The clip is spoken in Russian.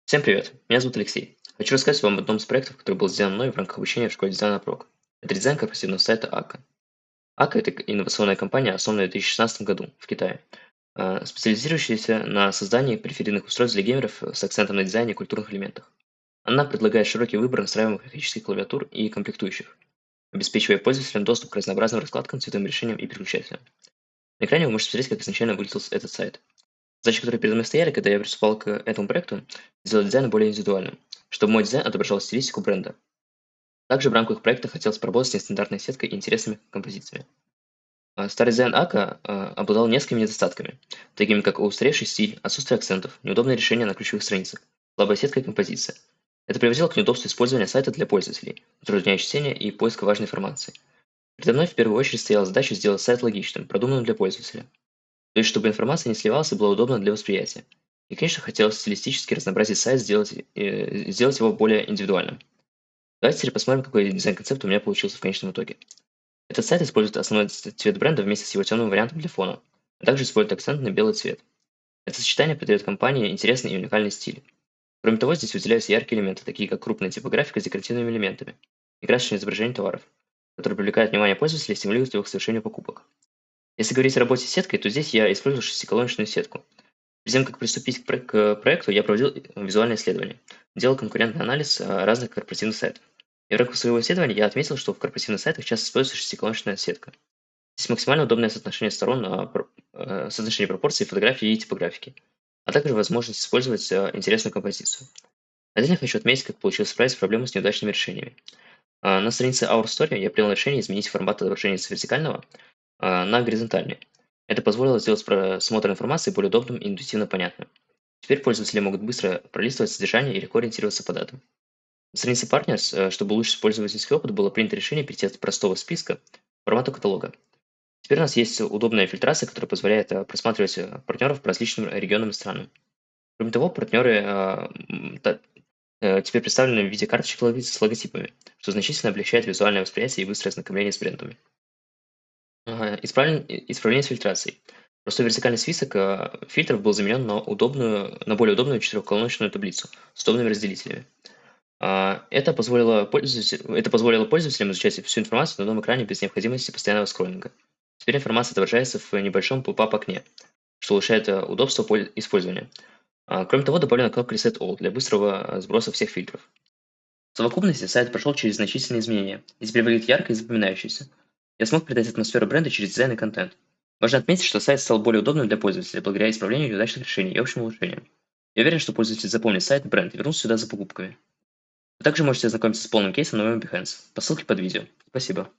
Всем привет, меня зовут Алексей. Хочу рассказать вам об одном из проектов, который был сделан мной в рамках обучения в школе дизайна ПРОК. Это дизайн корпоративного сайта АКА. АКА – это инновационная компания, основанная в 2016 году в Китае, специализирующаяся на создании периферийных устройств для геймеров с акцентом на дизайне и культурных элементах. Она предлагает широкий выбор настраиваемых графических клавиатур и комплектующих, обеспечивая пользователям доступ к разнообразным раскладкам, цветовым решениям и переключателям. На экране вы можете посмотреть, как изначально выглядел этот сайт. Задачи, которые передо мной стояли, когда я приступал к этому проекту, сделать дизайн более индивидуальным, чтобы мой дизайн отображал стилистику бренда. Также в рамках проекта хотелось поработать с нестандартной сеткой и интересными композициями. Старый дизайн АКА обладал несколькими недостатками, такими как устаревший стиль, отсутствие акцентов, неудобное решение на ключевых страницах, слабая сетка и композиция. Это приводило к неудобству использования сайта для пользователей, затрудняя чтение и поиск важной информации. Передо мной в первую очередь стояла задача сделать сайт логичным, продуманным для пользователя. То есть, чтобы информация не сливалась и была удобна для восприятия. И, конечно, хотелось стилистически разнообразить сайт, сделать его более индивидуальным. Давайте теперь посмотрим, какой дизайн-концепт у меня получился в конечном итоге. Этот сайт использует основной цвет бренда вместе с его темным вариантом для фона, а также использует акцентный белый цвет. Это сочетание придает компании интересный и уникальный стиль. Кроме того, здесь выделяются яркие элементы, такие как крупная типографика с декоративными элементами и красочные изображения товаров, которые привлекают внимание пользователей и стимулируют его к совершению покупок. Если говорить о работе с сеткой, то здесь я использовал шестиколоночную сетку. Перед тем, как приступить к проекту, я проводил визуальное исследование, делал конкурентный анализ разных корпоративных сайтов. И в рамках своего исследования я отметил, что в корпоративных сайтах часто используется шестиколоночная сетка. Здесь максимально удобное соотношение сторон, соотношение пропорций фотографии и типографики, а также возможность использовать интересную композицию. Отдельно хочу отметить, как получилось справить проблему с неудачными решениями. На странице Our Story я принял решение изменить формат отображения с вертикального на горизонтальный. Это позволило сделать просмотр информации более удобным и интуитивно понятным. Теперь пользователи могут быстро пролистывать содержание и легко ориентироваться по датам. На странице Partners, чтобы улучшить пользовательский опыт, было принято решение перейти от простого списка к формату каталога. Теперь у нас есть удобная фильтрация, которая позволяет просматривать партнеров по различным регионам и странам. Кроме того, партнеры теперь представлены в виде карточек с логотипами, что значительно облегчает визуальное восприятие и быстрое ознакомление с брендами. Исправление с фильтрацией. Простой вертикальный список фильтров был заменен на более удобную четырехколоночную таблицу с удобными разделителями. Это позволило пользователям изучать всю информацию на одном экране без необходимости постоянного скроллинга. Теперь информация отображается в небольшом поп-ап окне, что улучшает удобство использования. Кроме того, добавлена кнопка Reset All для быстрого сброса всех фильтров. В совокупности сайт прошел через значительные изменения и теперь выглядит ярко и запоминающийся. Я смог передать атмосферу бренда через дизайн и контент. Важно отметить, что сайт стал более удобным для пользователя благодаря исправлению неудачных решений и общим улучшениям. Я уверен, что пользователь запомнит сайт и бренд и вернутся сюда за покупками. Вы также можете ознакомиться с полным кейсом на моем Behance по ссылке под видео. Спасибо.